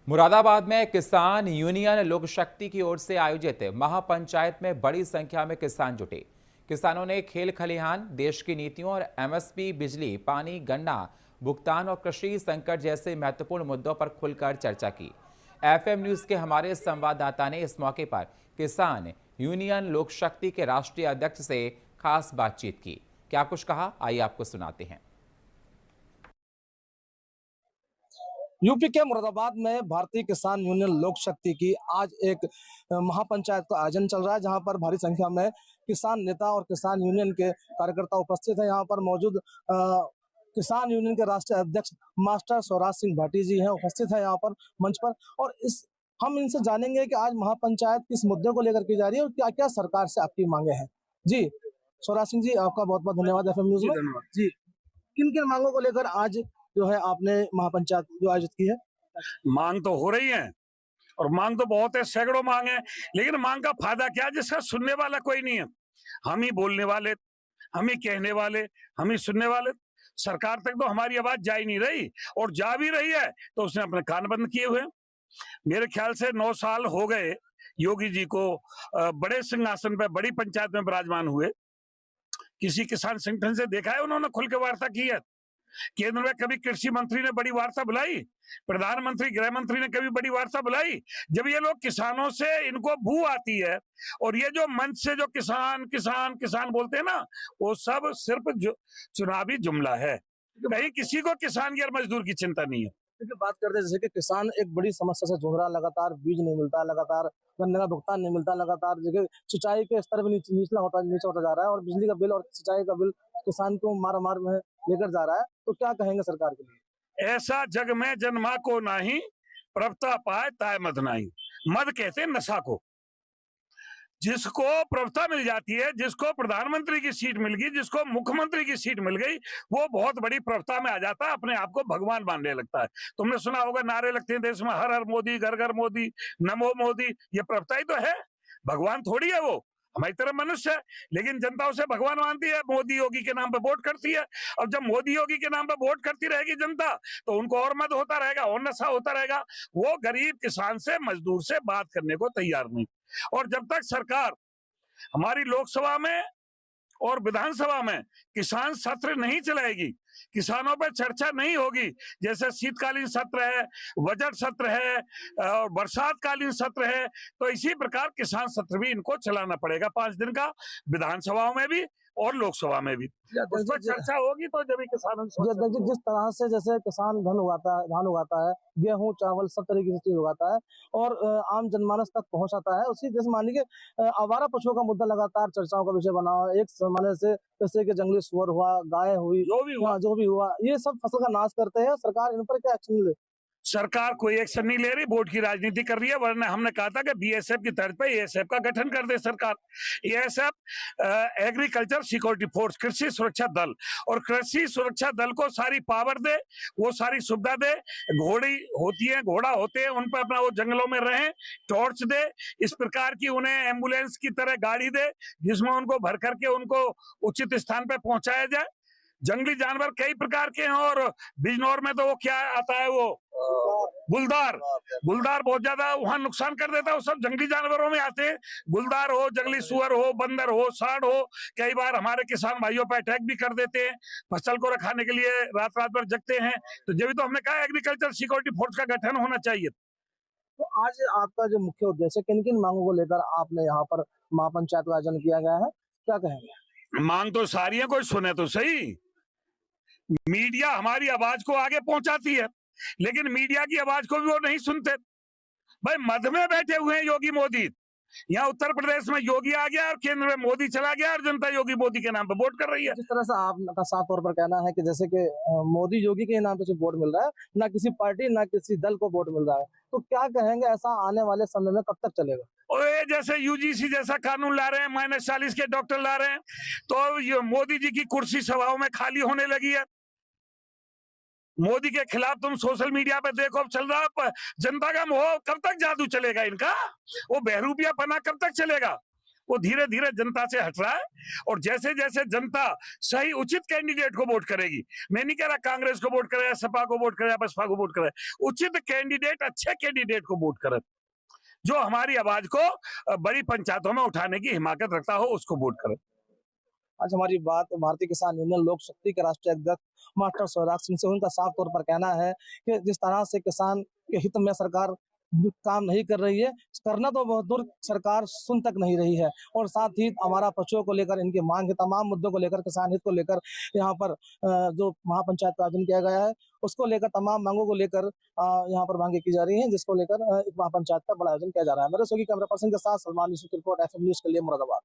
मुरादाबाद में किसान यूनियन लोक शक्ति की ओर से आयोजित महापंचायत में बड़ी संख्या में किसान जुटे। किसानों ने खेल खलिहान, देश की नीतियों और एमएसपी, बिजली, पानी, गन्ना भुगतान और कृषि संकट जैसे महत्वपूर्ण मुद्दों पर खुलकर चर्चा की। एफएम न्यूज के हमारे संवाददाता ने इस मौके पर किसान यूनियन लोक शक्ति के राष्ट्रीय अध्यक्ष से खास बातचीत की। क्या कुछ कहा, आइए आपको सुनाते हैं। यूपी के मुरादाबाद में भारतीय किसान यूनियन लोक शक्ति की आज एक महापंचायत का आयोजन चल रहा है, जहां पर भारी संख्या में किसान नेता और किसान यूनियन के कार्यकर्ता उपस्थित हैं। यहां पर मौजूद किसान यूनियन के राष्ट्रीय अध्यक्ष मास्टर स्वराज सिंह भाटी जी हैं, उपस्थित है यहाँ पर मंच पर। और इस हम इनसे जानेंगे कि आज महापंचायत किस मुद्दे को लेकर की जा रही है और क्या क्या सरकार से आपकी मांगे हैं। जी स्वराज सिंह जी, आपका बहुत बहुत धन्यवाद एफएम न्यूज में। जी, किन किन मांगों को लेकर आज जो है आपने महापंचायत जो आयोजित की है? मांग तो हो रही है और मांग तो बहुत है, सैकड़ों मांग है, लेकिन मांग का फायदा क्या, जिसका सुनने वाला कोई नहीं है। हम ही बोलने वाले, हम ही कहने वाले, हम ही सुनने वाले। सरकार तक तो हमारी आवाज जा ही नहीं रही, और जा भी रही है तो उसने अपने कान बंद किए हुए। मेरे ख्याल से 9 साल हो गए योगी जी को बड़े सिंहासन पे, बड़ी पंचायत में विराजमान हुए। किसी किसान संगठन से देखा है उन्होंने खुल के वार्ता की है? केंद्र में कभी कृषि मंत्री ने बड़ी वार्ता बुलाई? प्रधानमंत्री, गृह मंत्री ने कभी बड़ी वार्ता बुलाई? जब ये लोग किसानों से, इनको भू आती है, और ये जो मंच से जो किसान किसान किसान बोलते हैं ना, वो सब सिर्फ चुनावी जुमला है। कहीं किसी को किसान या मजदूर की चिंता नहीं है। देखिए, बात करते हैं जैसे कि किसान एक बड़ी समस्या से जूझ रहा है, लगातार बीज नहीं मिलता, लगातार गन्ने का भुगतान नहीं मिलता, लगातार जगह सिंचाई के स्तर भी नीचे नीचे होता जा रहा है, और बिजली का बिल और सिंचाई का बिल किसान को मार मार में लेकर जा रहा है। तो क्या कहेंगे सरकार के लिए? ऐसा जग में जन्मा को नाही, प्रभुता पाए ताय मद नाही। मद कहते हैं नशा को। जिसको प्रभुता मिल जाती है, जिसको प्रधानमंत्री की सीट मिल गई, जिसको मुख्यमंत्री की सीट मिल गई, वो बहुत बड़ी प्रभुता में आ जाता है, अपने आप को भगवान मानने लगता है। तुमने सुना होगा नारे लगते हैं देश में, हर हर मोदी, घर घर मोदी, नमो मोदी। ये प्रभुता ही तो है, भगवान थोड़ी है वो, हमारी तरह मनुष्य है। लेकिन जनता उसे भगवान मानती है, मोदी योगी के नाम पे वोट करती है। अब जब मोदी योगी के नाम पे वोट करती रहेगी जनता, तो उनको और मद होता रहेगा, और नशा होता रहेगा। वो गरीब किसान से, मजदूर से बात करने को तैयार नहीं। और जब तक सरकार हमारी लोकसभा में और विधानसभा में किसान सत्र नहीं चलाएगी, किसानों पर चर्चा नहीं होगी, जैसे शीतकालीन सत्र है, बजट सत्र है और बरसातकालीन सत्र है, तो इसी प्रकार किसान सत्र भी इनको चलाना पड़ेगा 5 दिन का, विधानसभाओं में भी और लोकसभा में भी। उस पर चर्चा होगी तो जब किसानों जिस तरह से जैसे किसान धान उगाता है, गेहूं, चावल, सब तरीके की चीज उगाता है और आम जनमानस तक पहुंचाता है, उसी जैसे मान लीजिए आवारा पशुओं का मुद्दा लगातार चर्चाओं का विषय बना है। एक जमाने से जैसे कि जंगली सुअर हुआ, गाय हुई, जो भी हुआ, ये सब फसल का नाश करते हैं। सरकार इन पर क्या एक्शन ले? सरकार कोई एक्शन नहीं ले रही, वोट की राजनीति कर रही है। वरना हमने कहा था कि बीएसएफ की तर्ज पे एएसएफ का गठन कर दे सरकार। एएसएफ एग्रीकल्चर सिक्योरिटी फोर्स, कृषि सुरक्षा दल, और कृषि सुरक्षा दल को सारी पावर दे, वो सारी सुविधा दे। घोड़ी होती है, घोड़ा होते हैं, उन पर अपना वो जंगलों में रहें, टॉर्च दे। इस प्रकार की उन्हें एम्बुलेंस की तरह गाड़ी दे, जिसमें उनको भर करके उनको उचित स्थान पर पहुंचाया जाए। जंगली जानवर कई प्रकार के हैं, और बिजनौर में तो वो क्या आता है, वो गुलदार बहुत ज्यादा वहां नुकसान कर देता है। वो सब जंगली जानवरों में आते हैं, गुलदार हो, जंगली सुअर हो, बंदर हो, सांड हो। कई बार हमारे किसान भाइयों पर अटैक भी कर देते हैं, फसल को रखाने के लिए रात रात भर जगते हैं। तो जब तो हमने कहा एग्रीकल्चर सिक्योरिटी फोर्स का गठन होना चाहिए। तो आज आपका जो मुख्य उद्देश्य, किन किन मांगों को लेकर आपने यहाँ पर महापंचायत का आयोजन किया गया है, क्या कहेंगे? मांग तो सारी है, कोई सुने तो सही। मीडिया हमारी आवाज को आगे पहुंचाती है, लेकिन मीडिया की आवाज को भी वो नहीं सुनते। भाई मध्य में बैठे हुए हैं योगी मोदी। यहाँ उत्तर प्रदेश में योगी आ गया और केंद्र में मोदी चला गया, और जनता योगी मोदी के नाम पे वोट कर रही है। जिस तरह से आपका साफ तौर पर कहना है कि जैसे कि मोदी योगी के नाम पे सिर्फ वोट मिल रहा है, ना किसी पार्टी ना किसी दल को वोट मिल रहा है, तो क्या कहेंगे ऐसा आने वाले समय में कब तक चलेगा? और ये जैसे यूजीसी जैसा कानून ला रहे हैं, -40 के डॉक्टर ला रहे हैं, तो ये मोदी जी की कुर्सी सभाओं में खाली होने लगी है। मोदी के खिलाफ तुम सोशल मीडिया पे देखो, अब चल रहा जनता का मोह। कब तक जादू चलेगा इनका? वो बहरूपिया पना कब तक चलेगा? वो धीरे धीरे जनता से हट रहा है। और जैसे जैसे जनता सही उचित कैंडिडेट को वोट करेगी, मैं नहीं कह रहा कांग्रेस को वोट करे, सपा को वोट करे, बसपा को वोट करे, उचित कैंडिडेट, अच्छे कैंडिडेट को वोट करे, जो हमारी आवाज को बड़ी पंचायतों में उठाने की हिमाकत रखता हो, उसको वोट करे। आज हमारी बात भारतीय किसान यूनियन लोक शक्ति के राष्ट्रीय अध्यक्ष मास्टर स्वराज सिंह से। उनका साफ तौर पर कहना है कि जिस तरह से किसान के हित में सरकार काम नहीं कर रही है, करना तो बहुत दूर, सरकार सुन तक नहीं रही है। और साथ ही हमारा पशुओं को लेकर, इनके मांग के तमाम मुद्दों को लेकर, किसान हित को लेकर यहाँ पर जो महापंचायत का आयोजन किया गया है, उसको लेकर, तमाम मांगों को लेकर यहाँ पर मांगे की जा रही हैं, जिसको लेकर एक महापंचायत का बड़ा आयोजन किया जा रहा है। मेरे सहयोगी कैमरा पर्सन के साथ सलमान यूसुफ की रिपोर्ट, FM न्यूज़ के लिए मुरादाबाद।